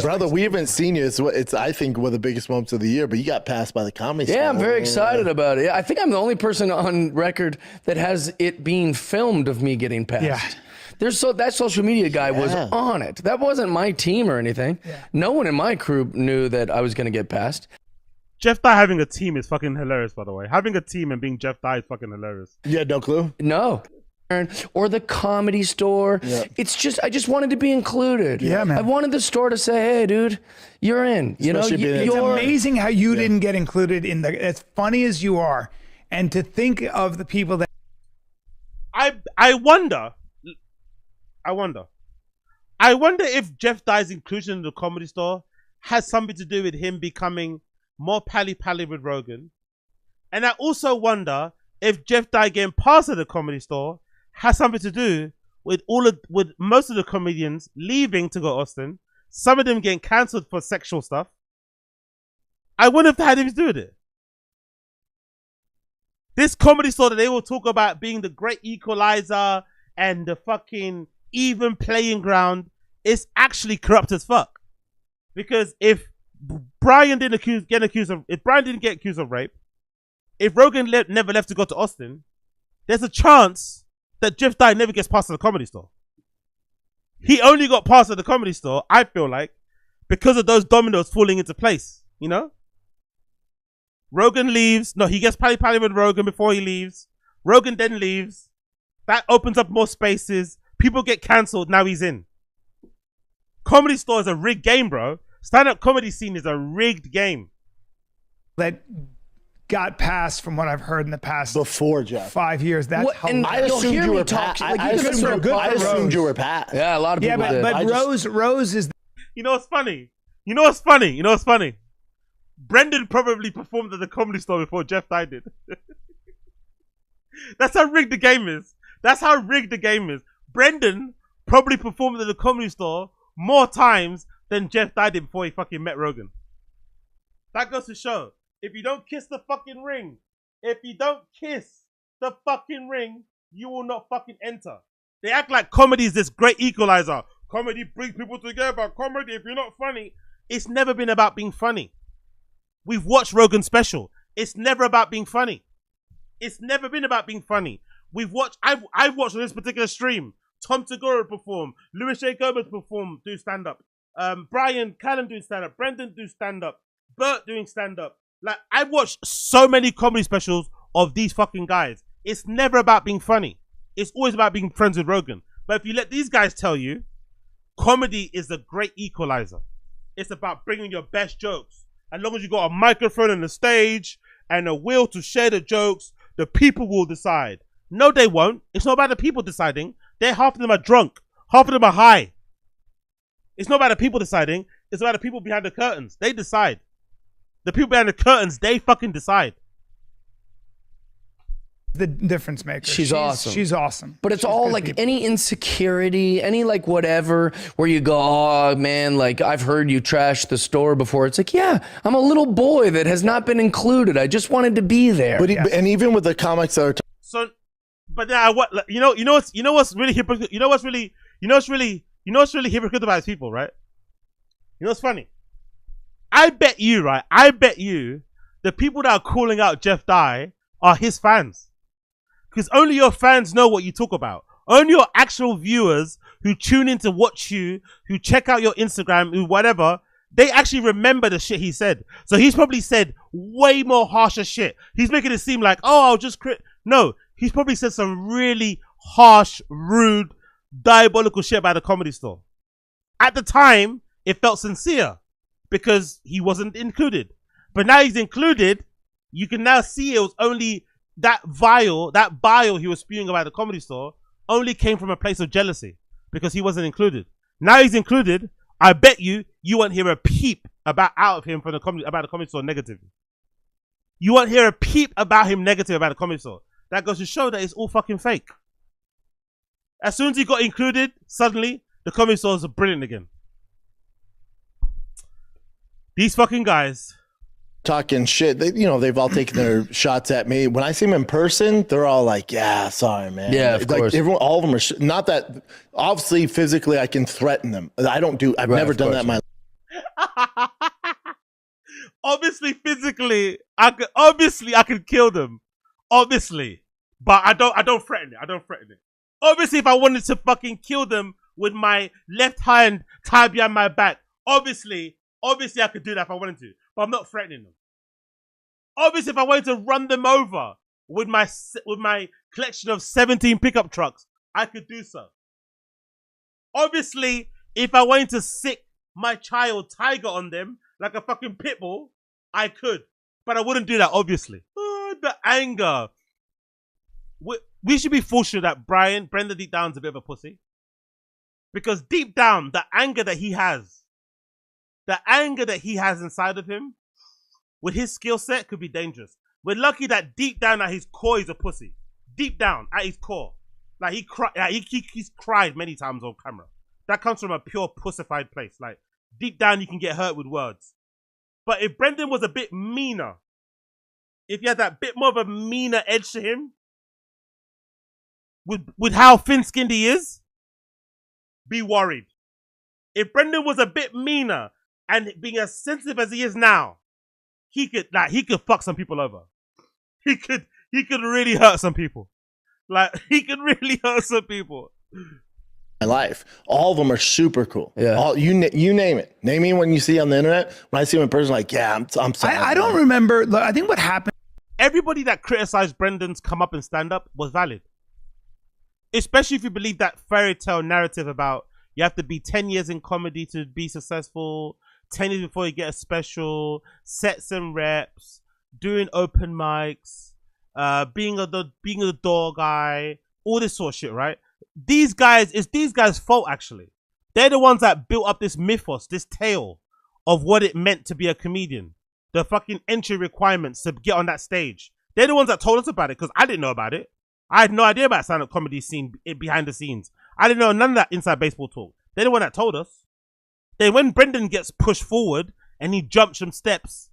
Brother, we haven't seen you. It's I think one of the biggest moments of the year, but you got passed by the comedy store. Yeah, I'm very excited about it. I think I'm the only person on record that has it being filmed of me getting passed. Yeah. That social media guy was on it. That wasn't my team or anything. Yeah. No one in my crew knew that I was going to get passed. Jeff Dye having a team is fucking hilarious, by the way. Having a team and being Jeff Dye is fucking hilarious. You had no clue? No. Or the comedy store. Yeah. It's just, I just wanted to be included. Yeah, man. I wanted the store to say, hey, dude, you're in. You know, it's amazing how you didn't get included in as funny as you are. And to think of the people that. I wonder if Jeff Dye's inclusion in the comedy store has something to do with him becoming more pally-pally with Rogan. And I also wonder if Jeff Dye getting past at the comedy store has something to do with most of the comedians leaving to go to Austin, some of them getting cancelled for sexual stuff. I wonder if that had anything to do with it. This comedy store that they will talk about being the great equalizer and the fucking even playing ground is actually corrupt as fuck. Because if Brian didn't get accused of rape, if Rogan never left to go to Austin, there's a chance that Jeff Dye never gets past at the comedy store. He only got past at the comedy store, I feel like, because of those dominoes falling into place, you know? Rogan leaves. No, he gets pally-pally with Rogan before he leaves. Rogan then leaves. That opens up more spaces. People get cancelled. Now he's in. Comedy store is a rigged game, bro. Stand-up comedy scene is a rigged game. That got passed from what I've heard in the past before Jeff 5 years. That's and I assumed you were passed. I assumed you were passed. Yeah, a lot of people did. But Rose is. You know what's funny? Brendan probably performed at the comedy store before Jeff Dye did. That's how rigged the game is. Brendan probably performed at the comedy store more times than Jeff Dye did before he fucking met Rogan. That goes to show. If you don't kiss the fucking ring, you will not fucking enter. They act like comedy is this great equalizer. Comedy brings people together. Comedy, if you're not funny, it's never been about being funny. We've watched Rogan's special. It's never about being funny. It's never been about being funny. I've watched on this particular stream, Tom Segura perform, Louis J. Gomez perform, do stand-up. Brian Callen doing stand-up. Brendan do stand-up. Bert doing stand-up. Like, I've watched so many comedy specials of these fucking guys. It's never about being funny. It's always about being friends with Rogan. But if you let these guys tell you, comedy is a great equalizer. It's about bringing your best jokes. As long as you got a microphone on the stage and a will to share the jokes, the people will decide. No, they won't. It's not about the people deciding. Half of them are drunk. Half of them are high. It's not about the people deciding. It's about the people behind the curtains. They decide. The people behind the curtains, they fucking decide. The difference maker. She's awesome. She's awesome. But it's all like people. Any insecurity, any like whatever, where you go, oh man, like I've heard you trash the store before. It's like, yeah, I'm a little boy that has not been included. I just wanted to be there. But and even with the comics that are but now what? You know what's really hypocritical? You know what's really hypocritical about these people, right? You know what's funny? I bet you, the people that are calling out Jeff Dye are his fans. Because only your fans know what you talk about. Only your actual viewers who tune in to watch you, who check out your Instagram, who whatever, they actually remember the shit he said. So he's probably said way more harsher shit. He's making it seem like, oh, I'll just No, he's probably said some really harsh, rude, diabolical shit about the comedy store. At the time, it felt sincere because he wasn't included. But now he's included, you can now see it was only that bile he was spewing about the comedy store only came from a place of jealousy because he wasn't included. Now he's included. I bet you won't hear a peep out of him about the comedy store negatively. You won't hear a peep about him negative about the comedy store. That goes to show that it's all fucking fake. As soon as he got included, suddenly the comedy stores are brilliant again. These fucking guys talking shit. They've all taken their shots at me. When I see them in person, they're all like, "Yeah, sorry, man." Yeah, of course. All of them are not that. Obviously, physically, I can threaten them. I've never done that in my life. Obviously, physically, I could kill them. Obviously. But I don't threaten it. Obviously, if I wanted to fucking kill them with my left hand tied behind my back, obviously I could do that if I wanted to. But I'm not threatening them. Obviously, if I wanted to run them over with my collection of 17 pickup trucks, I could do so. Obviously, if I wanted to sick my child tiger on them like a fucking pit bull, I could. But I wouldn't do that, obviously. Oh, the anger. We should be fortunate that Brendan deep down is a bit of a pussy. Because deep down, the anger that he has inside of him, with his skill set, could be dangerous. We're lucky that deep down at his core, he's a pussy. Deep down at his core. Like he's cried many times on camera. That comes from a pure pussified place. Like, deep down, you can get hurt with words. But if Brendan was a bit meaner, if he had that bit more of a meaner edge to him, with how thin-skinned he is, be worried. If Brendan was a bit meaner and being as sensitive as he is now, he could fuck some people over. He could really hurt some people. Like, he could really hurt some people. My life, all of them are super cool. Yeah. You name it. Name me when you see on the internet. When I see them in person, like, yeah, I'm sorry. I don't remember. Look, I think what happened. Everybody that criticized Brendan's come up and stand up was valid. Especially if you believe that fairy tale narrative about you have to be 10 years in comedy to be successful, 10 years before you get a special, sets and reps, doing open mics, being a door guy, all this sort of shit, right? It's these guys' fault, actually. They're the ones that built up this mythos, this tale of what it meant to be a comedian. The fucking entry requirements to get on that stage. They're the ones that told us about it, because I didn't know about it. I had no idea about stand-up comedy scene behind the scenes. I didn't know none of that inside baseball talk. They're the one that told us. Then when Brendan gets pushed forward and he jumps some steps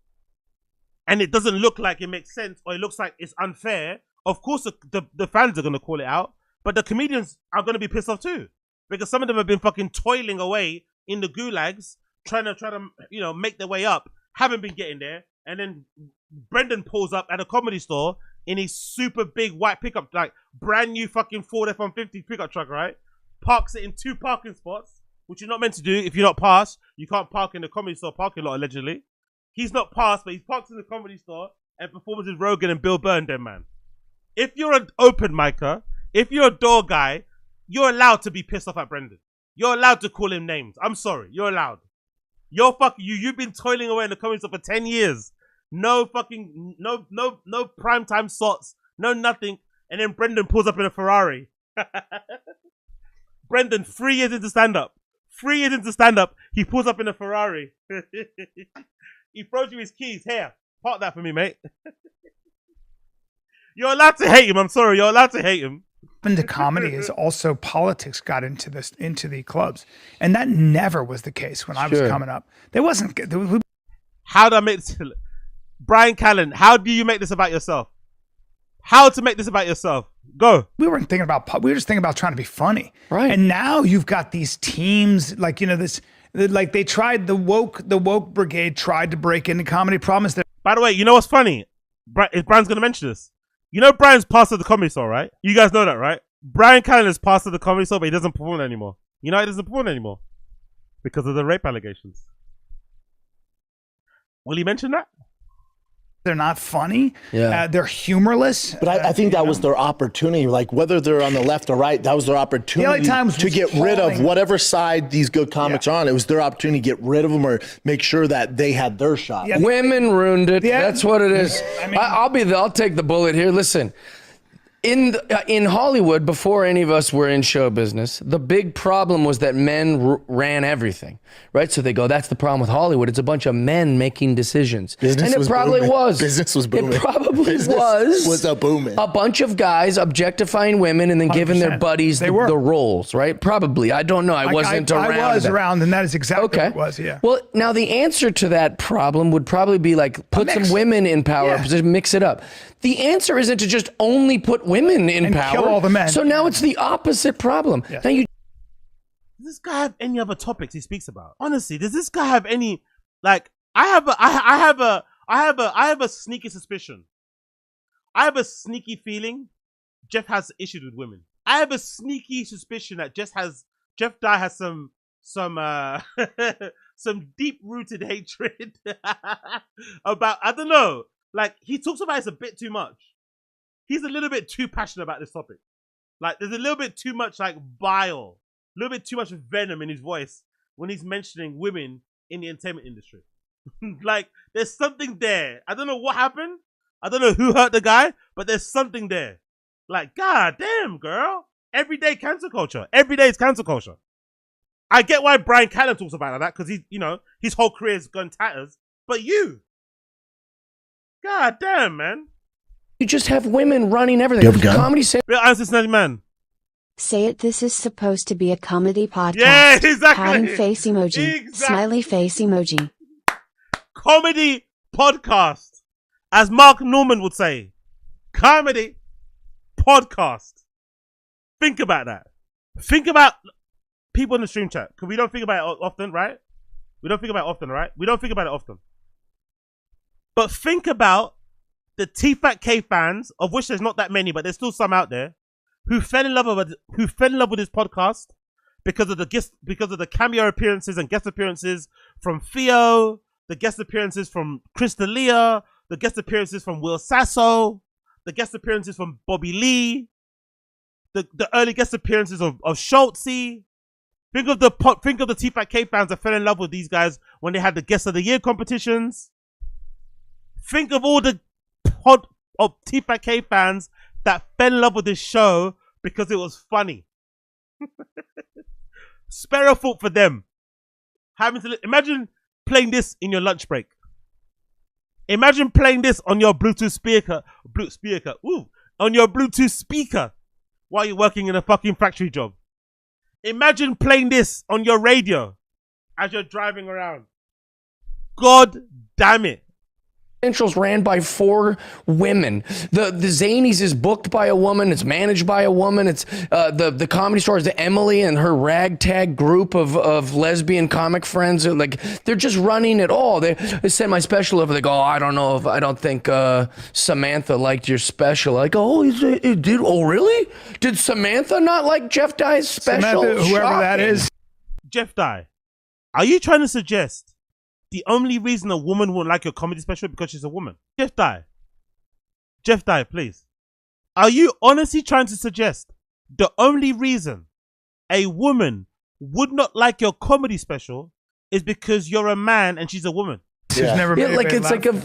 and it doesn't look like it makes sense or it looks like it's unfair, of course the fans are going to call it out, but the comedians are going to be pissed off too, because some of them have been fucking toiling away in the gulags trying to make their way up, haven't been getting there, and then Brendan pulls up at a comedy store in his super big white pickup, like brand new fucking Ford F-150 pickup truck, right? Parks it in 2 parking spots, which you're not meant to do. If you're not passed, you can't park in the comedy store parking lot, allegedly. He's not passed, but he's parked in the comedy store and performs with Rogan and Bill Burr and them, man. If you're an open micer, if you're a door guy, you're allowed to be pissed off at Brendan. You're allowed to call him names. I'm sorry, you're allowed. You've been toiling away in the comedy store for 10 years. No primetime slots, no nothing. And then Brendan pulls up in a Ferrari. Brendan, 3 years into stand-up. 3 years into stand-up, he pulls up in a Ferrari. He throws you his keys. Here, park that for me, mate. You're allowed to hate him. I'm sorry, you're allowed to hate him. Into comedy is also politics got into the clubs, and that never was the case when I was coming up. There wasn't. How do I make this? Brian Callen, how do you make this about yourself? How to make this about yourself? Go. We weren't thinking about. We were just thinking about trying to be funny, right? And now you've got these teams, like this. Like they tried the woke brigade tried to break into comedy. Promise that. By the way, you know what's funny? Brian's gonna mention this. You know Brian's pastor of the comedy store, right? You guys know that, right? Brian Callen is pastor of the comedy store, but he doesn't perform anymore. You know he doesn't perform anymore? Because of the rape allegations. Will he mention that? They're not funny. Yeah. They're humorless. But I think that was their opportunity. Like, whether they're on the left or right, that was their opportunity to get rid of whatever side these good comics are on. It was their opportunity to get rid of them or make sure that they had their shot. Yeah. Women ruined it. Yeah. That's what it is. I mean, I'll take the bullet here. Listen. In Hollywood, before any of us were in show business, the big problem was that men ran everything, right? So they go, that's the problem with Hollywood. It's a bunch of men making decisions. Business and it probably booming. was. Business was booming. It probably Business was a booming. A bunch of guys objectifying women and then giving their buddies the roles, right? Probably. I don't know. I wasn't around. I was around, and that is exactly what it was, yeah. Well, now the answer to that problem would probably be like, put some women in power, mix it up. The answer isn't to just only put women in power. Kill all the men. So now it's the opposite problem. Yes. Now Does this guy have any other topics he speaks about? Honestly, does this guy have any Like I have a sneaky suspicion. I have a sneaky feeling Jeff has issues with women. I have a sneaky suspicion that Jeff Dye has some some deep rooted hatred about, I don't know. Like, he talks about it a bit too much. He's a little bit too passionate about this topic. Like, there's a little bit too much like bile, a little bit too much venom in his voice when he's mentioning women in the entertainment industry. Like, there's something there. I don't know what happened. I don't know who hurt the guy, but there's something there. Like, god damn, girl. Everyday cancel culture. Every day is cancel culture. I get why Brian Callen talks about that, because he, his whole career's gone tatters. But you, god damn, man. You just have women running everything. You have a gun? Comedy say Real answer, Snazzy Man. Say it. This is supposed to be a comedy podcast. Yeah, exactly. Pouting face emoji. Exactly. Smiley face emoji. Comedy podcast. As Mark Norman would say. Comedy podcast. Think about that. Think about people in the stream chat. Because we don't think about it often, right? We don't think about it often, right? We don't think about it often. But think about the TFATK fans, of which there's not that many, but there's still some out there, who fell in love with this podcast because of the cameo appearances and guest appearances from Theo, the guest appearances from Chris D'Elia, the guest appearances from Will Sasso, the guest appearances from Bobby Lee, the early guest appearances of Schultzy. Think of the TFATK fans that fell in love with these guys when they had the Guest of the Year competitions. Think of all the TFATK fans that fell in love with this show because it was funny. Spare a thought for them. Imagine playing this in your lunch break. Imagine playing this on your Bluetooth speaker. On your Bluetooth speaker while you're working in a fucking factory job. Imagine playing this on your radio as you're driving around. God damn it. Essentials ran by 4 women. The Zanies is booked by a woman. It's managed by a woman. It's the Comedy Store is the Emillie and her ragtag group of lesbian comic friends. They're just running it all. They sent my special over. They go, I don't think Samantha liked your special. I go, it did. Oh, really? Did Samantha not like Jeff Dye's special? Samantha, whoever that is. Jeff Dye, are you trying to suggest the only reason a woman won't like your comedy special is because she's a woman? Jeff Dye, please. Are you honestly trying to suggest the only reason a woman would not like your comedy special is because you're a man and she's a woman? She's never made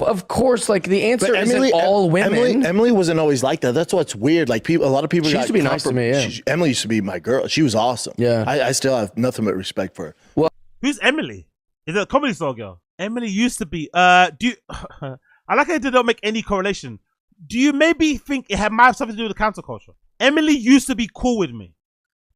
of course, like the answer isn't all women. Emily wasn't always like that. That's what's weird. Like a lot of people. She used to be nice to me. Yeah. Emily used to be my girl. She was awesome. Yeah. I still have nothing but respect for her. Well, who's Emily? Is it a Comedy Store girl? Emily used to be. I like how it did not make any correlation. Do you maybe think it might have something to do with cancel culture? Emily used to be cool with me.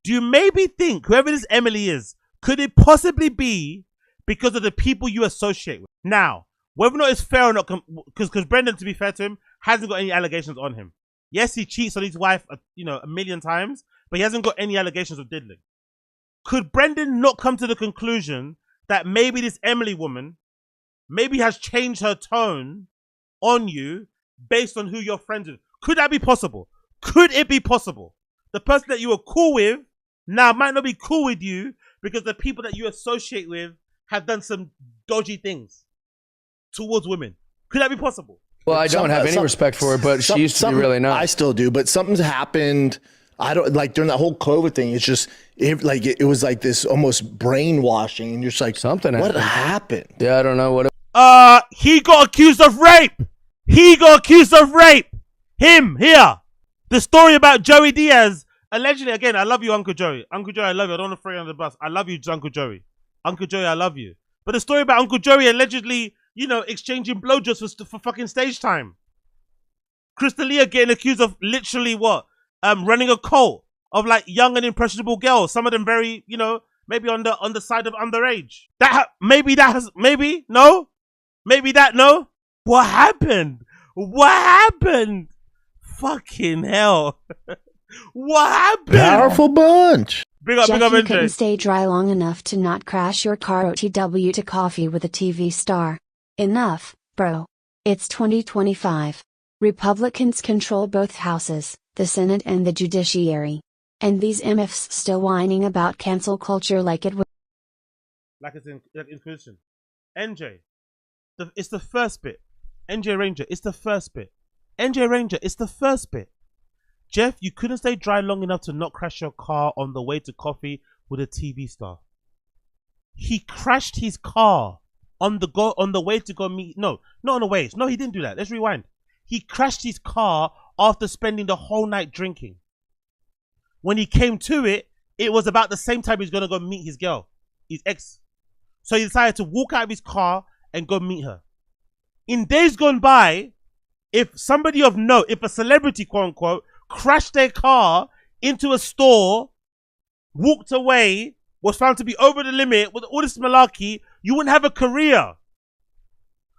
Do you maybe think whoever this Emily is, could it possibly be because of the people you associate with? Now, whether or not it's fair or not, because Brendan, to be fair to him, hasn't got any allegations on him. Yes, he cheats on his wife, a million times, but he hasn't got any allegations of diddling. Could Brendan not come to the conclusion that maybe this Emily woman maybe has changed her tone on you based on who you're friends with? Could that be possible? Could it be possible? The person that you were cool with now might not be cool with you because the people that you associate with have done some dodgy things towards women. Could that be possible? Well, I don't have any respect for her, but she used to be really nice. I still do, but something's happened. I don't like during that whole COVID thing. It's just it was like this almost brainwashing, and you're just like, something. What happened? Yeah, I don't know what. He got accused of rape. Him here. The story about Joey Diaz allegedly. Again, I love you, Uncle Joey. Uncle Joey, I love you. I don't want to throw you under the bus. I love you, Uncle Joey. Uncle Joey, I love you. But the story about Uncle Joey allegedly, exchanging blowjobs for fucking stage time. Chris D'Elia getting accused of literally what? Running a cult of like young and impressionable girls. Some of them very, maybe on the side of underage. No. What happened? Fucking hell. What happened? Powerful bunch. Big up Jeff, you NJ. couldn't stay dry long enough to not crash your car OTW to coffee with a TV star. Enough, bro. It's 2025. Republicans control both houses, the Senate and the judiciary. And these MFs still whining about cancel culture like it was. Like it's inclusion. NJ. It's the first bit. NJ Ranger, it's the first bit. NJ Ranger, it's the first bit. Jeff, you couldn't stay dry long enough to not crash your car on the way to coffee with a TV star. He crashed his car on the way to go meet. No, not on the way. No, he didn't do that. Let's rewind. He crashed his car after spending the whole night drinking. When he came to it, it was about the same time he's gonna go meet his girl, his ex. So he decided to walk out of his car and go meet her. In days gone by, if somebody of note, if a celebrity, quote unquote, crashed their car into a store, walked away, was found to be over the limit with all this malarkey, you wouldn't have a career.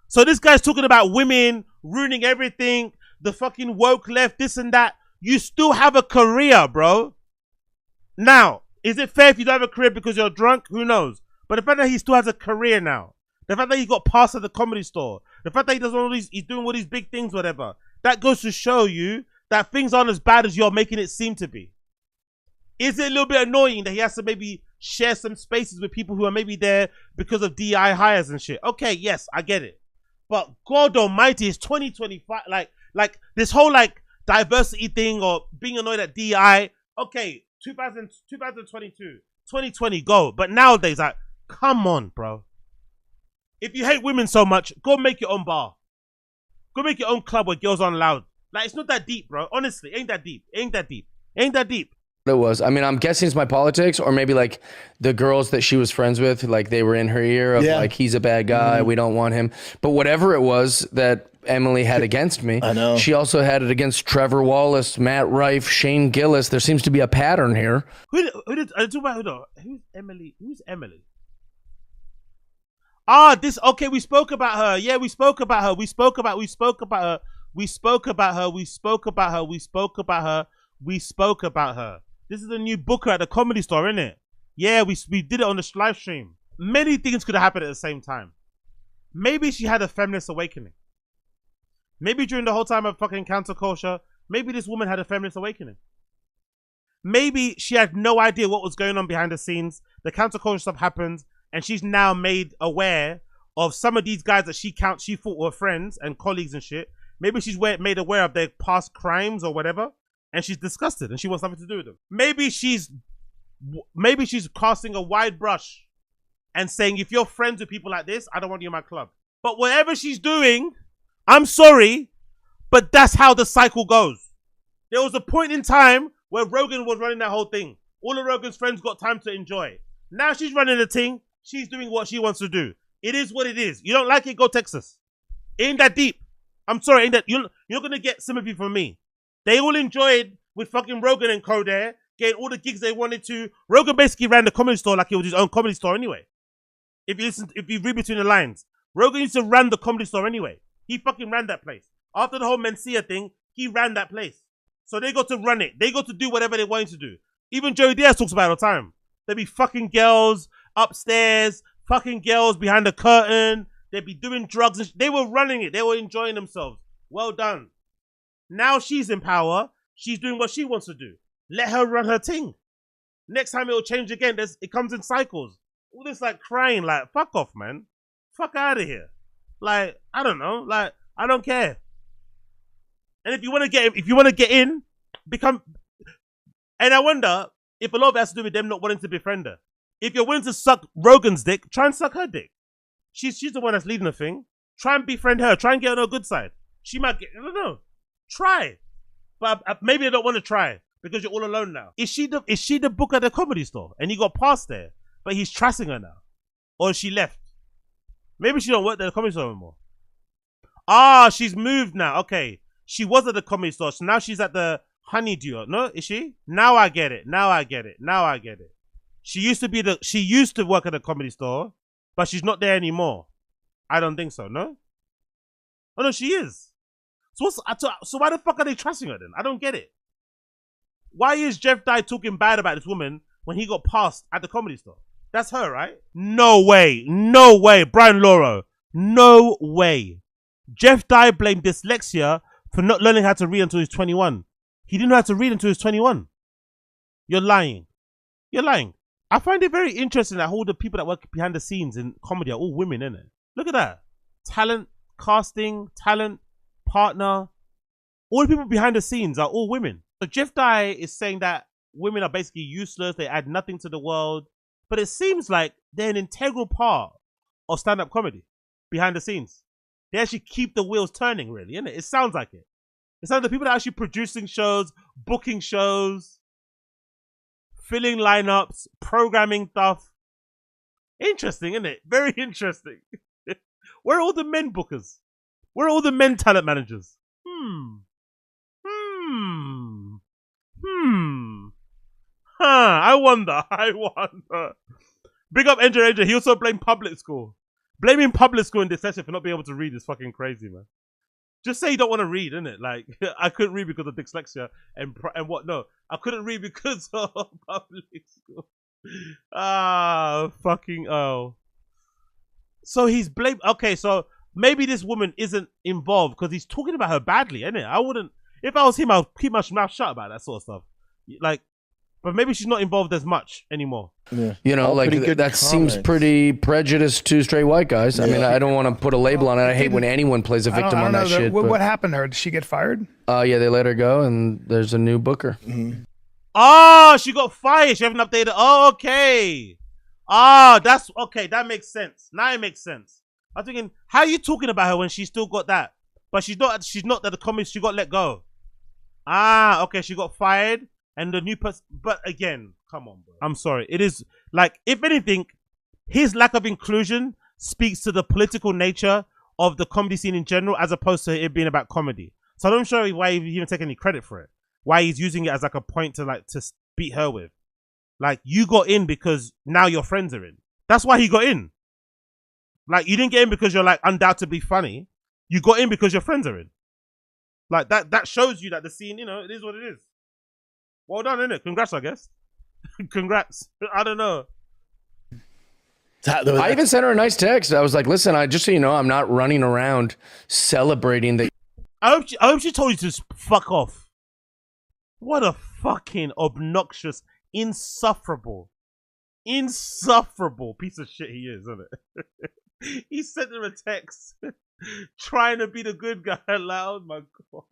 So this guy's talking about women ruining everything, the fucking woke left, this and that. You still have a career, bro. Now, is it fair if you don't have a career because you're drunk? Who knows? But the fact that he still has a career now, the fact that he got passed at the Comedy Store, the fact that he does all these, he's doing all these big things, whatever, that goes to show you that things aren't as bad as you're making it seem to be. Is it a little bit annoying that he has to maybe share some spaces with people who are maybe there because of DI hires and shit? Okay, yes, I get it. But God almighty, it's 2025. Like this whole like diversity thing or being annoyed at DI. Okay, 2022, 2020, go. But nowadays, like, come on, bro. If you hate women so much, go make your own bar. Go make your own club where girls aren't allowed. Like, it's not that deep, bro. Honestly, ain't that deep. Ain't that deep. Ain't that deep. It was. I mean, I'm guessing it's my politics, or maybe like the girls that she was friends with, like they were in her ear of like, he's a bad guy, we don't want him. But whatever it was that Emily had against me, I know she also had it against Trevor Wallace, Matt Rife, Shane Gillis. There seems to be a pattern here. Who's Emily? Who's Emily? Ah, this. Okay, we spoke about her. Yeah, we spoke about her. We spoke about her. This is a new booker at the Comedy Store, isn't it? Yeah, we did it on the live stream. Many things could have happened at the same time. Maybe she had a feminist awakening. Maybe during the whole time of fucking cancel culture, maybe this woman had a feminist awakening. Maybe she had no idea what was going on behind the scenes. The cancel culture stuff happened, and she's now made aware of some of these guys that she thought were friends and colleagues and shit. Maybe she's made aware of their past crimes or whatever. And she's disgusted and she wants nothing to do with them. Maybe she's casting a wide brush and saying, if you're friends with people like this, I don't want you in my club. But whatever she's doing, I'm sorry, but that's how the cycle goes. There was a point in time where Rogan was running that whole thing. All of Rogan's friends got time to enjoy. Now she's running the thing. She's doing what she wants to do. It is what it is. You don't like it, go Texas. It ain't that deep. I'm sorry, ain't that, you're not going to get sympathy from me. They all enjoyed with fucking Rogan and co there, getting all the gigs they wanted to. Rogan basically ran the Comedy Store like it was his own Comedy Store anyway. If you read between the lines, Rogan used to run the Comedy Store anyway. He fucking ran that place. After the whole Mencia thing, he ran that place. So they got to run it. They got to do whatever they wanted to do. Even Joey Diaz talks about it all the time. There'd be fucking girls upstairs, fucking girls behind the curtain. They'd be doing drugs. And they were running it. They were enjoying themselves. Well done. Now she's in power. She's doing what she wants to do. Let her run her thing. Next time it'll change again. It comes in cycles. All this like crying, like, fuck off, man. Fuck out of here. Like, I don't know. Like, I don't care. And if you want to get in, become. And I wonder if a lot of it has to do with them not wanting to befriend her. If you're willing to suck Rogan's dick, try and suck her dick. She's the one that's leading the thing. Try and befriend her. Try and get on her good side. She might get. I don't know. Try. But maybe I don't want to try because you're all alone now. Is she the book at the Comedy Store and he got past there, but he's trashing her now, or she left? Maybe she don't work at the Comedy Store anymore. Ah, she's moved now. Okay, she was at the Comedy Store, so now she's at the Honeydew. No, is she? Now I get it. She used to work at the Comedy Store, but she's not there anymore. I don't think so. No. Oh no, she is. So why the fuck are they trusting her then? I don't get it. Why is Jeff Dye talking bad about this woman when he got passed at the Comedy Store. That's her, right? No way. No way. Brian Lauro. No way. Jeff Dye blamed dyslexia for not learning how to read until he was 21. He didn't know how to read until he was 21. You're lying. You're lying. I find it very interesting that all the people that work behind the scenes in comedy are all women, innit? Look at that. Talent, casting, talent, partner. All the people behind the scenes are all women. So Jeff Dye is saying that women are basically useless. They add nothing to the world. But it seems like they're an integral part of stand-up comedy behind the scenes. They actually keep the wheels turning, really, innit? It sounds like it. It sounds like the people that are actually producing shows, booking shows, filling lineups, programming stuff. Interesting, isn't it? Very interesting. Where are all the men bookers? Where are all the men talent managers? I wonder. Big up Angel. He also blamed public school. Blaming public school and dyslexia for not being able to read is fucking crazy, man. Just say you don't want to read, innit? Like, I couldn't read because of dyslexia and what? No, I couldn't read because of public school. So he's blamed. Okay, so maybe this woman isn't involved because he's talking about her badly, innit? I wouldn't. If I was him, I'd keep my mouth shut about that sort of stuff. Like, but maybe she's not involved as much anymore. Yeah. You know, like that seems pretty prejudiced to straight white guys. Yeah. I mean, I don't want to put a label on it. I hate when anyone plays a victim on that shit. What happened to her? Did she get fired? Yeah, they let her go, and there's a new booker. Mm-hmm. Oh, she got fired. She haven't updated. Oh, okay. That's okay. That makes sense. Now it makes sense. I'm thinking, how are you talking about her when she's still got that? But she's not at the comments. She got let go. Okay. She got fired. And the new person, but again, come on, bro. I'm sorry. It is like, if anything, his lack of inclusion speaks to the political nature of the comedy scene in general, as opposed to it being about comedy. So I'm not sure why he even take any credit for it. Why he's using it as like a point to beat her with. Like, you got in because now your friends are in. That's why he got in. Like, you didn't get in because you're like undoubtedly funny. You got in because your friends are in. Like, that shows you that the scene, you know, it is what it is. Well done, innit? Congrats, I guess. Congrats. I don't know. I even sent her a nice text. I was like, listen, just so you know, I'm not running around celebrating that. I hope she told you to fuck off. What a fucking obnoxious, insufferable piece of shit he is, isn't it? He sent her a text trying to be the good guy aloud. My God.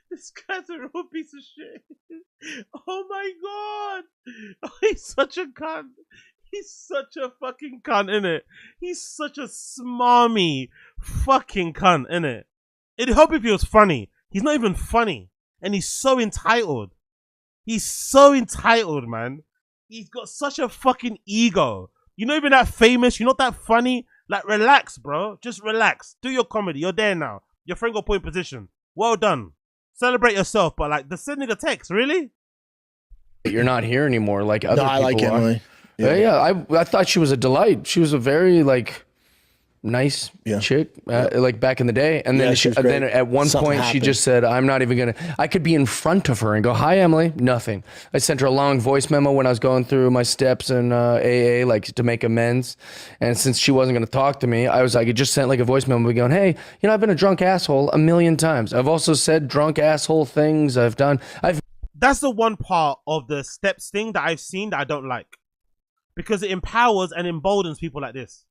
This guy's a real piece of shit. Oh my God. Oh, he's such a cunt. He's such a fucking cunt, innit? He's such a smarmy fucking cunt, innit? It'd help if he was funny. He's not even funny. And he's so entitled. He's so entitled, man. He's got such a fucking ego. You're not even that famous. You're not that funny. Like, relax, bro. Just relax. Do your comedy. You're there now. Your friend got put in position. Well done. Celebrate yourself, but like, the sending a text, really? You're not here anymore, like other people I like Emillie. Yeah, I thought she was a delight. She was a very like nice chick, like back in the day. And then then at one point she just said, "I'm not even gonna." I could be in front of her and go, "Hi, Emillie." Nothing. I sent her a long voice memo when I was going through my steps in AA, like to make amends. And since she wasn't gonna talk to me, I was like, I just sent like a voice memo going, "Hey, you know, I've been a drunk asshole a million times. I've also said drunk asshole things. That's the one part of the steps thing that I've seen that I don't like, because it empowers and emboldens people like this.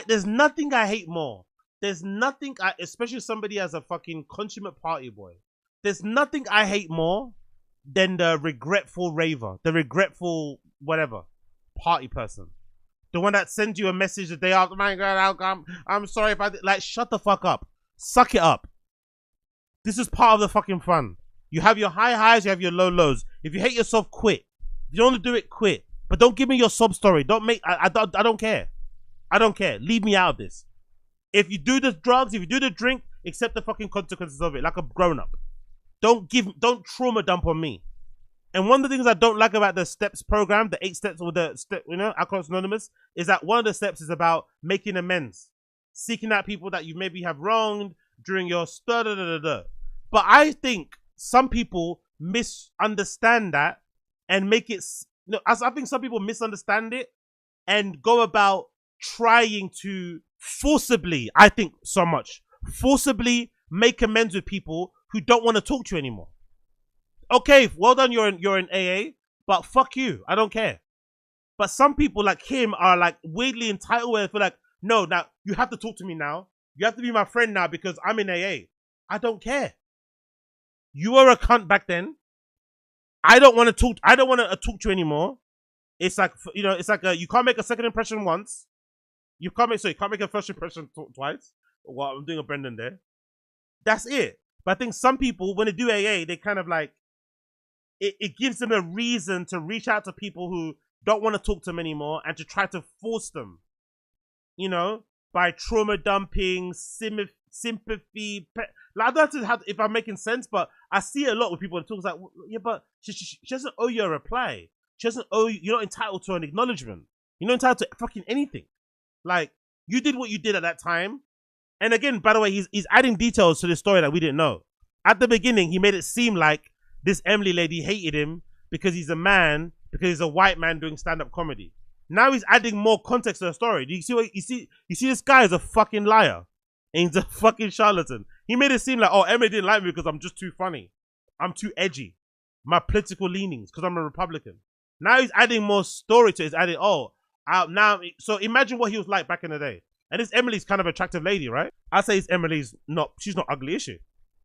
There's nothing I hate more. There's nothing especially somebody as a fucking consummate party boy. There's nothing I hate more than the regretful raver, the regretful whatever party person, the one that sends you a message the day after. My God, I'm sorry if I did. Like, shut the fuck up, suck it up. This is part of the fucking fun. You have your high highs, you have your low lows. If you hate yourself, quit. If you don't want to do it, quit. But don't give me your sob story. Don't make. I don't care. I don't care. Leave me out of this. If you do the drugs, if you do the drink, accept the fucking consequences of it like a grown-up. Don't trauma dump on me. And one of the things I don't like about the steps program, the 8 steps or the step, Alcoholics Anonymous, is that one of the steps is about making amends, seeking out people that you maybe have wronged during your But I think some people misunderstand that and make it. No, as I think some people misunderstand it and go about trying to forcibly, I think so much, forcibly make amends with people who don't want to talk to you anymore. Okay, well done, you're in AA, but fuck you, I don't care. But some people like him are like weirdly entitled where they feel like, no, now you have to talk to me now. You have to be my friend now because I'm in AA. I don't care. You were a cunt back then. I don't want to talk. I don't want to talk to you anymore. It's like, you know, it's like you can't make a second impression once. You can't make a first impression twice. Well, I'm doing a Brendan there. That's it. But I think some people, when they do AA, they kind of like, it gives them a reason to reach out to people who don't want to talk to them anymore and to try to force them, you know, by trauma dumping, sympathy. Like, I don't know if I'm making sense, but I see a lot with people that talk like, yeah, but she doesn't owe you a reply. She doesn't owe you. You're not entitled to an acknowledgement. You're not entitled to fucking anything. Like, you did what you did at that time. And again, by the way, he's adding details to the story that we didn't know. At the beginning, he made it seem like this Emillie lady hated him because he's a man, because he's a white man doing stand-up comedy. Now he's adding more context to the story. Do you see what you see? You see, this guy is a fucking liar. And he's a fucking charlatan. He made it seem like, oh, Emillie didn't like me because I'm just too funny. I'm too edgy. My political leanings, because I'm a Republican. Now he's adding more story to it. He's adding, now, so imagine what he was like back in the day. And this Emily's kind of attractive lady, right? I say she's not ugly, is she?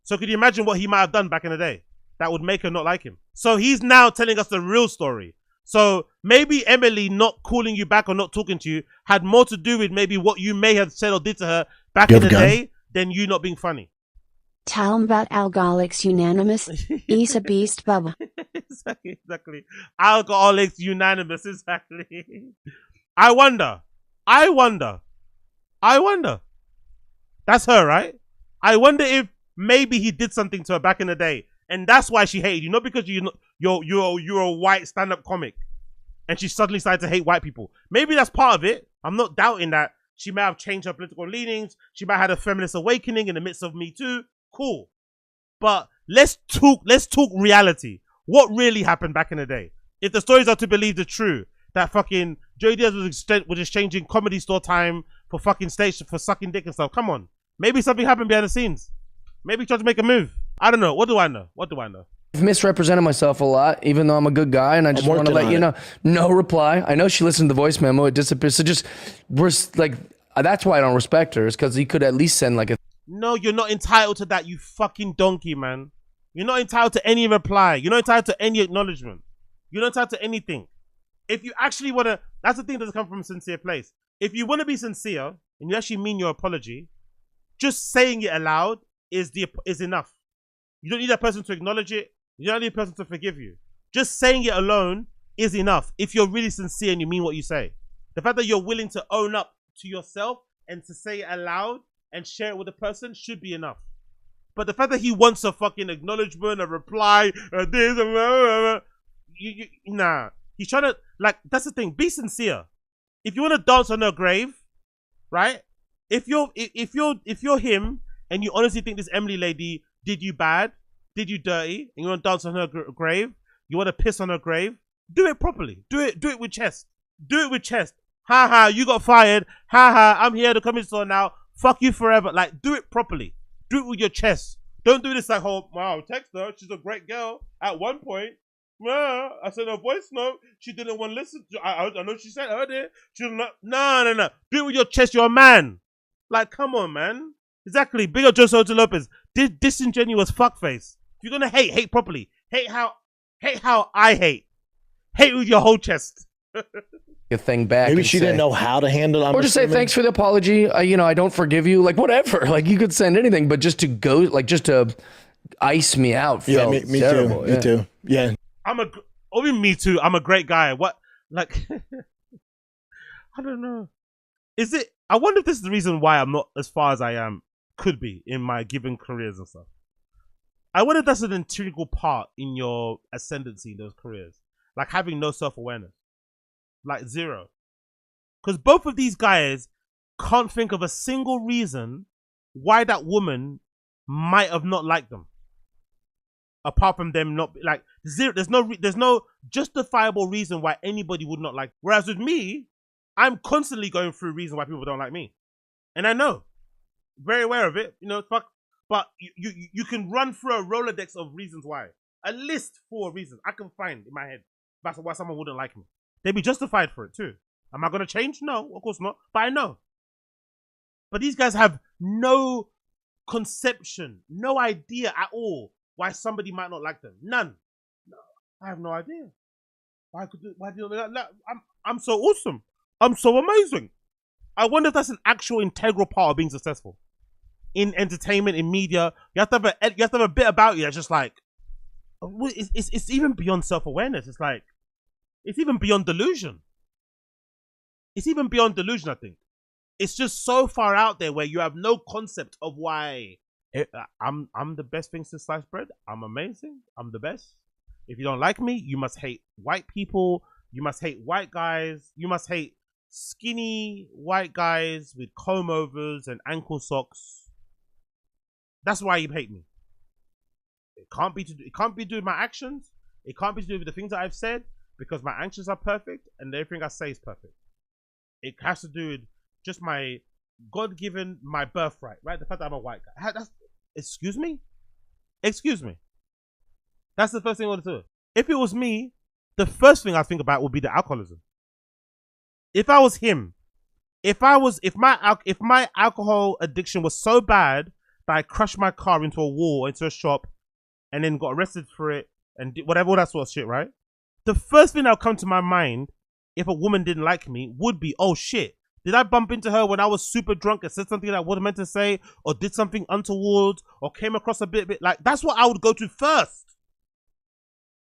So could you imagine what he might have done back in the day that would make her not like him? So he's now telling us the real story. So maybe Emillie not calling you back or not talking to you had more to do with maybe what you may have said or did to her back in the day than you not being funny. Tell him about Alcoholics Unanimous. He's a beast, Bubba. Exactly. Alcoholics Unanimous, exactly. I wonder. That's her, right? I wonder if maybe he did something to her back in the day, and that's why she hated you. Not because you're a white stand-up comic, and she suddenly started to hate white people. Maybe that's part of it. I'm not doubting that she may have changed her political leanings. She might have had a feminist awakening in the midst of Me Too. Cool, but let's talk reality. What really happened back in the day? If the stories are to believe the true, that fucking Joey Diaz was exchanging Comedy Store time for fucking stage for sucking dick and stuff. Come on, maybe something happened behind the scenes. Maybe he tried to make a move. I don't know. What do I know? I've misrepresented myself a lot, even though I'm a good guy, and I just want to let you know. No reply. I know she listened to the voice memo. It disappears. So we're like, that's why I don't respect her, is because he could at least send like a. No, you're not entitled to that, you fucking donkey, man. You're not entitled to any reply. You're not entitled to any acknowledgement. You're not entitled to anything. If you actually want to, that's the thing that doesn't come from a sincere place. If you want to be sincere and you actually mean your apology, just saying it aloud is enough. You don't need that person to acknowledge it. You don't need a person to forgive you. Just saying it alone is enough if you're really sincere and you mean what you say. The fact that you're willing to own up to yourself and to say it aloud and share it with the person should be enough. But the fact that he wants a fucking acknowledgement, a reply, nah. He's trying to, like, that's the thing. Be sincere. If you want to dance on her grave, right? If you're him and you honestly think this Emillie lady did you bad, did you dirty, and you want to dance on her grave, you want to piss on her grave, do it properly. Do it with chest. Do it with chest. Ha ha, you got fired. Ha ha, I'm here at the Comedy Store now. Fuck you forever. Like, do it properly. Do it with your chest. Don't do this like, oh, wow, text her. She's a great girl. At one point, I sent her a voice note. She didn't want to listen. I know she said her there. She didn't. No. Do it with your chest. You're a man. Like, come on, man. Exactly. Big up Jose Lopez. Disingenuous fuckface. If you're gonna hate properly. Hate how I hate. Hate with your whole chest. A thing back. Maybe she didn't know how to handle it. Or just say thanks for the apology. I don't forgive you. Like, whatever. Like, you could send anything, but just to ice me out. Yeah, me too. Me too. Yeah. Me too. I'm a great guy. What? Like, I don't know. Is it? I wonder if this is the reason why I'm not as far as I am. Could be in my given careers and stuff. I wonder if that's an integral part in your ascendancy in those careers. Like having no self-awareness. Like zero. Because both of these guys can't think of a single reason why that woman might have not liked them. apart from them not like zero. There's no justifiable reason why anybody would not like. Whereas with me, I'm constantly going through reasons why people don't like me, and I know, very aware of it. You know, fuck. But you can run through a Rolodex of reasons why, a list full of reasons I can find in my head. That's why someone wouldn't like me. They'd be justified for it too. Am I gonna change? No, of course not. But I know. But these guys have no conception, no idea at all why somebody might not like them. None. No, I have no idea. Why do you like? I'm so awesome. I'm so amazing. I wonder if that's an actual integral part of being successful in entertainment, in media. You have to have a bit about you that's just like, it's even beyond self-awareness. It's like, it's even beyond delusion. It's even beyond delusion, I think. It's just so far out there where you have no concept of why I'm the best thing since sliced bread. I'm amazing. I'm the best. If you don't like me, you must hate white people. You must hate white guys. You must hate skinny white guys with comb overs and ankle socks. That's why you hate me. It can't be to do with my actions. It can't be to do with the things that I've said, because my actions are perfect and everything I say is perfect. It has to do with just my God-given, my birthright, right? The fact that I'm a white guy. Excuse me? Excuse me. That's the first thing I want to do. If it was me, the first thing I think about would be the alcoholism. If I was him, if my alcohol addiction was so bad that I crushed my car into a wall, into a shop, and then got arrested for it, and did whatever, all that sort of shit, right? The first thing that would come to my mind if a woman didn't like me would be, oh shit, did I bump into her when I was super drunk and said something that I wasn't meant to say, or did something untoward, or came across a bit like, that's what I would go to first.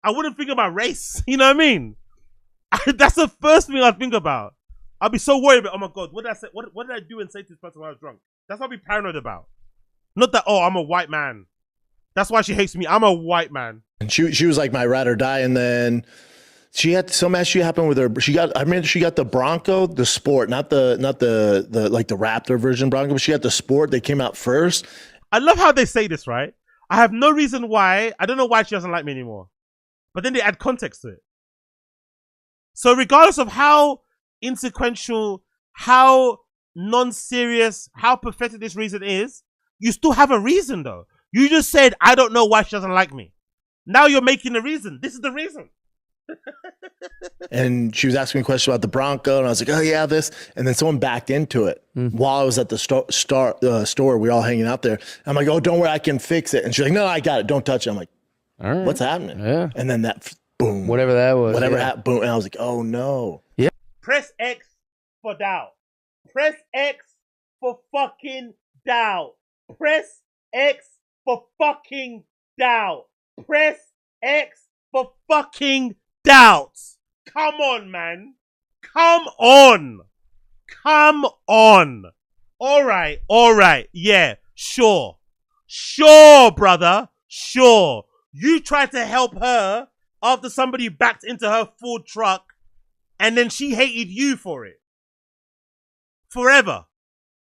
I wouldn't think about race, you know what I mean? That's the first thing I'd think about. I'd be so worried about, oh my God, what did I say? What did I do and say to this person when I was drunk? That's what I'd be paranoid about. Not that, oh, I'm a white man. That's why she hates me. I'm a white man. And she was like my ride or die, and then she had some issue happen with her. She got the Bronco, the Sport, not the like the Raptor version Bronco, but she got the Sport. They came out first. I love how they say this, right? I have no reason why. I don't know why she doesn't like me anymore. But then they add context to it. So regardless of how insequential, how non-serious, how pathetic this reason is, you still have a reason though. You just said, I don't know why she doesn't like me. Now you're making a reason. This is the reason. And she was asking me questions about the Bronco, and I was like, oh yeah, this. And then someone backed into it while I was at the store. We were all hanging out there. I'm like, oh, don't worry, I can fix it. And she's like, no, I got it. Don't touch it. I'm like, all right, what's happening? Yeah. And then that, boom. Whatever that was. Happened, boom. And I was like, oh no. Yeah. Press X for doubt. Press X for fucking doubt. Press X for fucking doubt. Press X for fucking doubt. Come on, man. Come on. Come on. All right. Yeah, sure. Sure, brother. Sure. You tried to help her after somebody backed into her Ford truck, and then she hated you for it. Forever.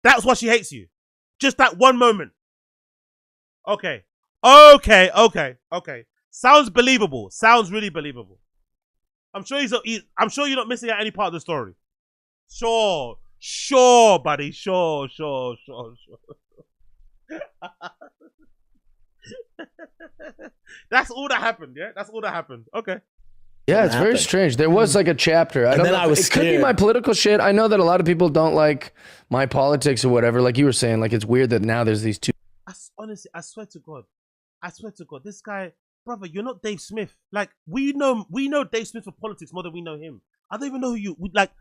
That's why she hates you. Just that one moment. Okay. Sounds believable. Sounds really believable. I'm sure you're not missing out any part of the story. Sure, buddy. Sure. That's all that happened, yeah? That's all that happened. Okay. Yeah, it's very strange. There was like a chapter. I don't know. It could be my political shit. I know that a lot of people don't like my politics or whatever. Like you were saying, like it's weird that now there's these two. Honestly, I swear to God, this guy, brother, you're not Dave Smith. Like we know Dave Smith for politics more than we know him. I don't even know who you like.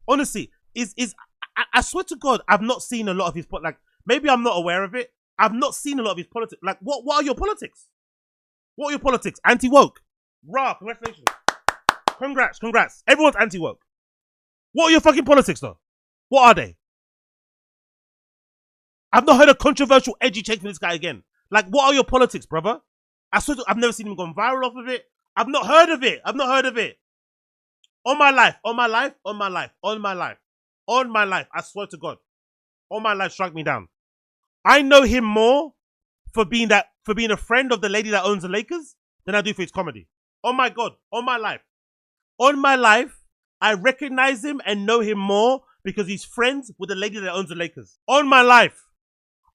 Honestly, I swear to God, I've not seen a lot of his like. Maybe I'm not aware of it. I've not seen a lot of his politics. Like, what are your politics? What are your politics? Anti-woke. Rah, congratulations. Congrats. Everyone's anti-woke. What are your fucking politics, though? What are they? I've not heard a controversial, edgy take from this guy again. Like, what are your politics, brother? I swear to, I've never seen him gone viral off of it. I've not heard of it. On my life. I swear to God. On my life, strike me down. I know him more for being that for being a friend of the lady that owns the Lakers than I do for his comedy. Oh my God, on my life. On my life, I recognize him and know him more because he's friends with the lady that owns the Lakers. On my life.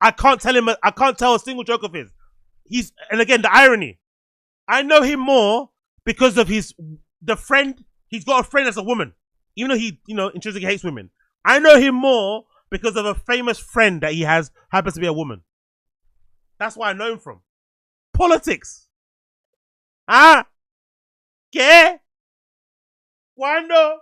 I can't tell a single joke of his. And again, the irony. I know him more because of he's got a friend that's a woman. Even though he, intrinsically hates women. I know him more because of a famous friend that he has happens to be a woman. That's why I know him from. Politics. Ah. ¿Qué? ¿Cuándo?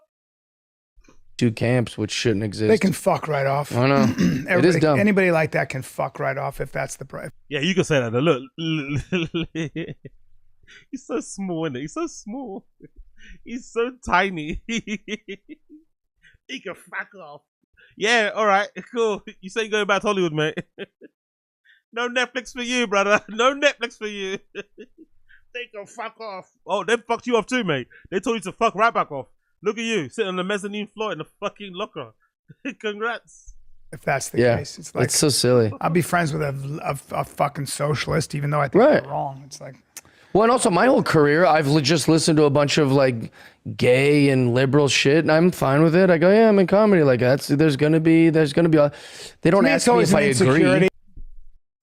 Two camps which shouldn't exist. They can fuck right off. I know. It is dumb. Anybody like that can fuck right off if that's the price. Yeah, you can say that. Look. He's so small, isn't he? He's so small. He's so tiny. He can fuck off. Yeah, all right, cool. You say you're going back to Hollywood, mate. No Netflix for you, brother. No Netflix for you. They can fuck off. Oh, they fucked you off too, mate. They told you to fuck right back off. Look at you, sitting on the mezzanine floor in the fucking locker. Congrats. If that's the case, it's like it's so silly. I'll be friends with a fucking socialist, even though I think they're wrong. It's like, well, and also my whole career, I've just listened to a bunch of like gay and liberal shit, and I'm fine with it. I go, yeah, I'm in comedy. Like there's gonna be. They don't ask me if I agree.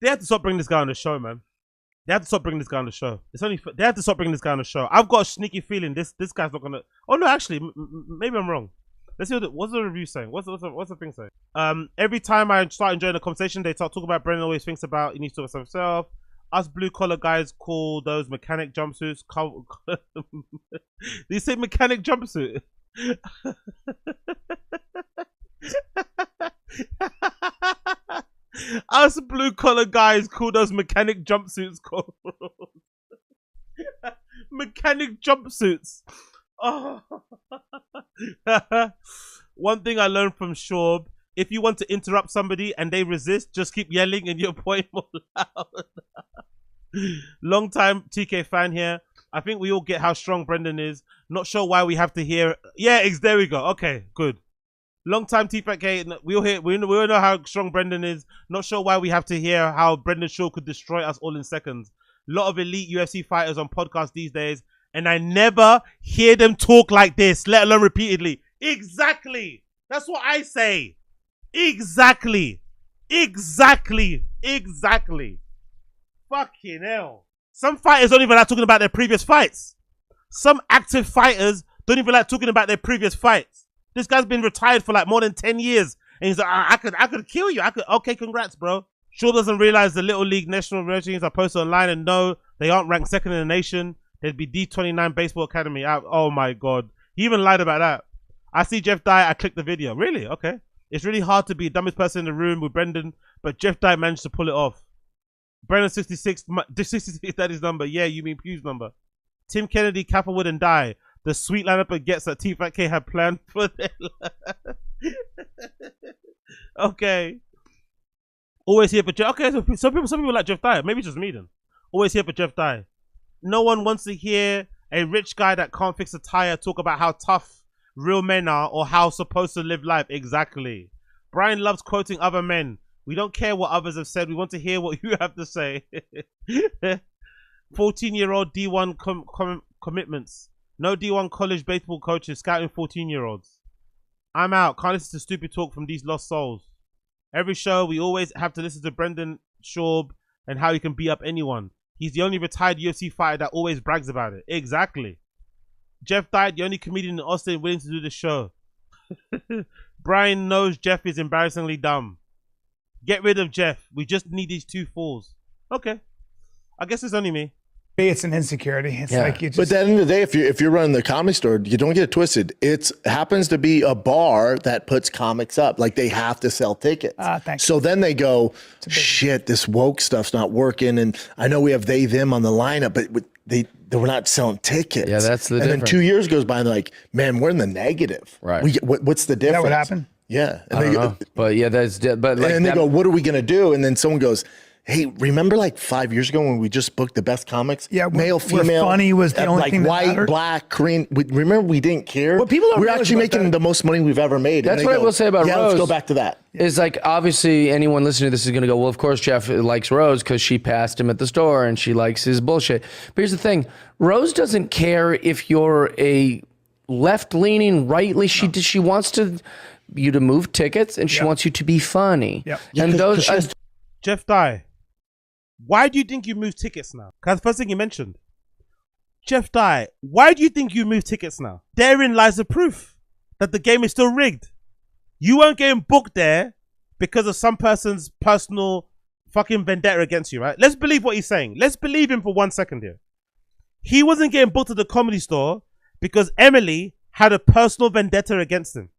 They have to stop bringing this guy on the show, man. They have to stop bringing this guy on the show. They have to stop bringing this guy on the show. I've got a sneaky feeling this guy's not gonna. Oh no, actually, maybe I'm wrong. Let's see what's the review saying. What's the thing saying? Every time I start enjoying the conversation, they talk about Brendan always thinks about he needs to talk about himself. Us blue collar guys call those mechanic jumpsuits. They say mechanic jumpsuit. Us blue collar guys call those mechanic jumpsuits. Mechanic jumpsuits. Oh. One thing I learned from Shorb: if you want to interrupt somebody and they resist, just keep yelling and your point more loud. Long time TK fan here. I think we all get how strong Brendan is. Not sure why we have to hear. Yeah, there we go. Okay, good. Long time TFATK. We all know how strong Brendan is. Not sure why we have to hear how Brendan Shaw could destroy us all in seconds. A lot of elite UFC fighters on podcasts these days, and I never hear them talk like this, let alone repeatedly. Exactly. That's what I say. Exactly. Fucking hell. Some fighters don't even like talking about their previous fights. Some active fighters don't even like talking about their previous fights. This guy's been retired for like more than 10 years. And he's like, I could kill you. Okay, congrats, bro. Sure doesn't realize the Little League national rankings are posted online and no, they aren't ranked second in the nation. They'd be D29 Baseball Academy. Oh my God. He even lied about that. I see Jeff Dye. I clicked the video. Really? Okay. It's really hard to be the dumbest person in the room with Brendan, but Jeff Dye managed to pull it off. Brendan 66, that is number. Yeah, you mean Pew's number. Tim Kennedy, Capperwood, and Dye. The sweet lineup of gets that TFATK had planned for them. Okay. Always here for Jeff. Okay, so some people like Jeff Dye. Maybe it's just me then. Always here for Jeff Dye. No one wants to hear a rich guy that can't fix a tire talk about how tough real men are or how supposed to live life. Exactly. Brian loves quoting other men. We don't care what others have said. We want to hear what you have to say. 14-year-old D1 commitments. No D1 college baseball coaches scouting 14-year-olds. I'm out. Can't listen to stupid talk from these lost souls. Every show, we always have to listen to Brendan Schaub and how he can beat up anyone. He's the only retired UFC fighter that always brags about it. Exactly. Jeff Dye, the only comedian in Austin willing to do the show. Brian knows Jeff is embarrassingly dumb. Get rid of Jeff. We just need these two fools. Okay. I guess it's only me. It's an insecurity. It's like you just... But at the end of the day, if you're running the comedy store, you don't get it twisted. It happens to be a bar that puts comics up. Like they have to sell tickets. Thanks. So then they go, shit, this woke stuff's not working. And I know we have they, them on the lineup, but they were not selling tickets. Yeah, that's the difference. difference. And then 2 years goes by and they're like, man, we're in the negative. Right. What's the difference? Is that what happened? Yeah. And I don't know. But yeah, but like, and they go, what are we going to do? And then someone goes, hey, remember like 5 years ago when we just booked the best comics? Yeah, male, where female. funny was the only like thing that white, mattered. black, Korean. Remember, we didn't care. Well, people don't we're realize actually about making that. the most money we've ever made. That's And what they I will say about yeah, Rose. let's go back to that. Is like, obviously anyone listening to this is going to go, well, of course Jeff likes Rose because she passed him at the store and she likes his bullshit. But here's the thing. Rose doesn't care if you're a left-leaning, she wants you to move tickets and she wants you to be funny. Yep. And those... Jeff Dye, why do you think you move tickets now? Because the first thing you mentioned. Jeff Dye, why do you think you move tickets now? Therein lies the proof that the game is still rigged. You weren't getting booked there because of some person's personal fucking vendetta against you, right? Let's believe what he's saying. Let's believe him for 1 second here. He wasn't getting booked at the Comedy Store because Emillie had a personal vendetta against him.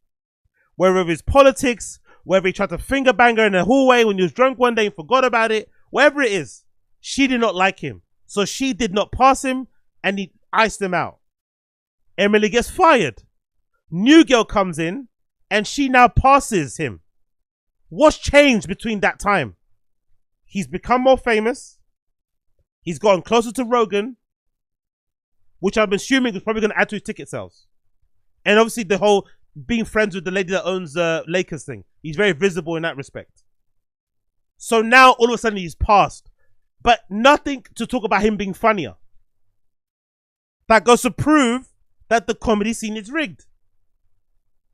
Whether it was politics, whether he tried to finger bang her in the hallway when he was drunk one day and forgot about it, whatever it is, she did not like him. So she did not pass him and he iced him out. Emillie gets fired. New girl comes in and she now passes him. What's changed between that time? He's become more famous. He's gotten closer to Rogan, which I'm assuming is probably going to add to his ticket sales. And obviously the whole being friends with the lady that owns Lakers thing. He's very visible in that respect. So now all of a sudden he's passed. But nothing to talk about him being funnier. That goes to prove that the comedy scene is rigged.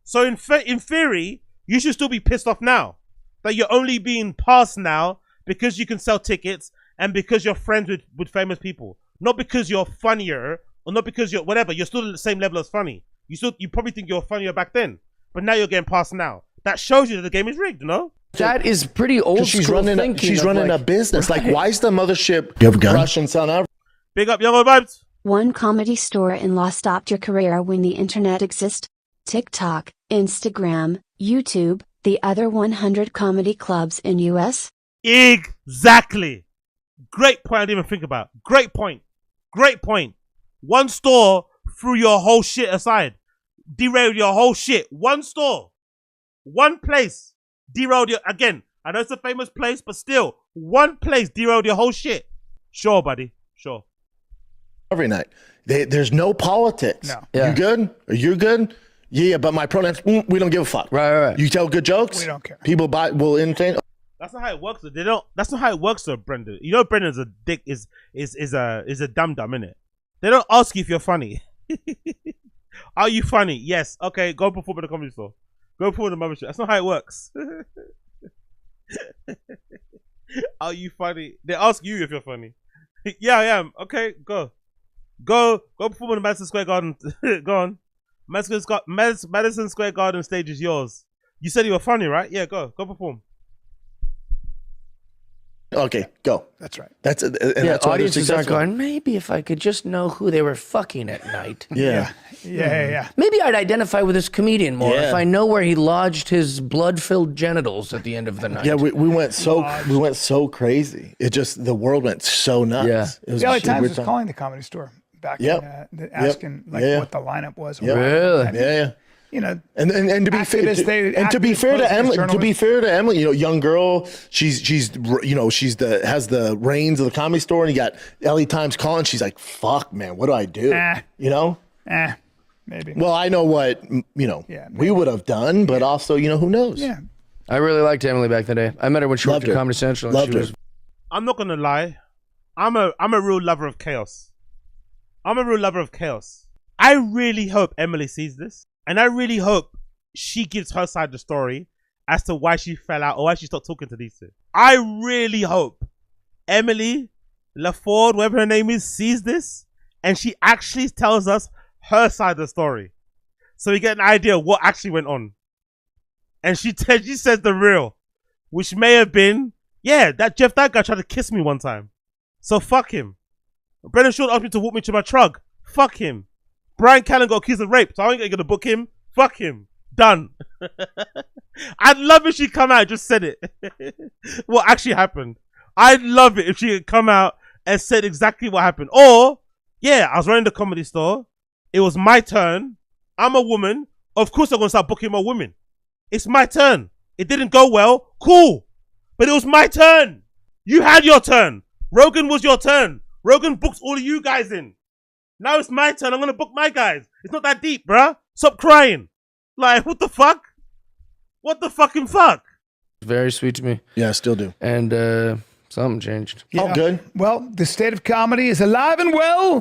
So in theory, you should still be pissed off now. That you're only being passed now because you can sell tickets and because you're friends with famous people. Not because you're funnier or not because you're whatever. You're still at the same level as funny. You probably think you're funnier back then. But now you're getting passed now. That shows you that the game is rigged, no? That is pretty old school thinking. She's running like, a business. right. Like, why is the mothership You have a gun? Russian son ever? Big up, Young Old Vibes. One comedy store in law stopped your career when the internet exists. TikTok, Instagram, YouTube, the other 100 comedy clubs in US. Exactly. Great point I didn't even think about. Great point. Great point. One store threw your whole shit aside. Derailed your whole shit. One store. One place. Derailed your... Again, I know it's a famous place, but still, one place derailed your whole shit. Sure, buddy. Sure. Every night. There's no politics. No. Yeah. You good? Are you good? Yeah, but my pronouns, we don't give a fuck. Right. You tell good jokes? We don't care. People will entertain. That's not how it works. They don't. That's not how it works, though, Brendan. You know, Brendan's a dick. Is a dum dum, innit? They don't ask you if you're funny. Are you funny? Yes. Okay. Go perform at the Comedy Store. Go perform at the Mothership. That's not how it works. Are you funny? They ask you if you're funny. Yeah, I am. Okay, go perform in the Madison Square Garden. Go on. Madison Square Garden stage is yours. You said you were funny, right? Yeah, go perform. Okay, go. That's right. That's Yeah, that's why they're audiences aren't successful. going, maybe if I could just know who they were fucking at night. Yeah. Yeah. Maybe I'd identify with this comedian more Yeah. if I know where he lodged his blood-filled genitals at the end of the night. Yeah, we went so crazy. It just the world went so nuts. Yeah. It was The LA a Times weird was time. calling the Comedy Store back Yep. in, asking like Yeah. what the lineup was. Yep. Really? Yeah. You know, And to be fair, Activists, they- to be activists, fair to politicians, Emily, journalists. you know, young girl, she's has the reins of the Comedy Store, and you got LA Times calling. She's like, "Fuck, man, what do I do?" You know. maybe. Well, I know what we would have done, but also, who knows? Yeah. I really liked Emily back in the day. I met her when she worked Loved at her. Comedy Central. And Loved she her. was I'm not gonna lie. I'm a real lover of chaos. I'm a real lover of chaos. I really hope Emily sees this, and I really hope she gives her side of the story as to why she fell out or why she stopped talking to these two. I really hope Emily Laford, whatever her name is, sees this and she actually tells us her side of the story, so we get an idea of what actually went on. And she says the real, which may have been, yeah, that Jeff that guy tried to kiss me one time, so fuck him. Brendan Shaw asked me to walk me to my truck. Fuck him. Brian Callen got accused of rape, so I ain't gonna book him. Fuck him. Done. I'd love if she come out and just said it. What actually happened. I'd love it if she had come out and said exactly what happened. Or, yeah, I was running the Comedy Store. It was my turn. I'm a woman. Of course I'm gonna start booking more women. It's my turn. It didn't go well. Cool. But it was my turn. You had your turn. Rogan was your turn. Rogan booked all of you guys in. Now it's my turn. I'm gonna book my guys. It's not that deep, bruh. Stop crying. Like, what the fuck? What the fucking fuck? Very sweet to me. Yeah, I still do. And something changed. All good. Well, the state of comedy is alive and well.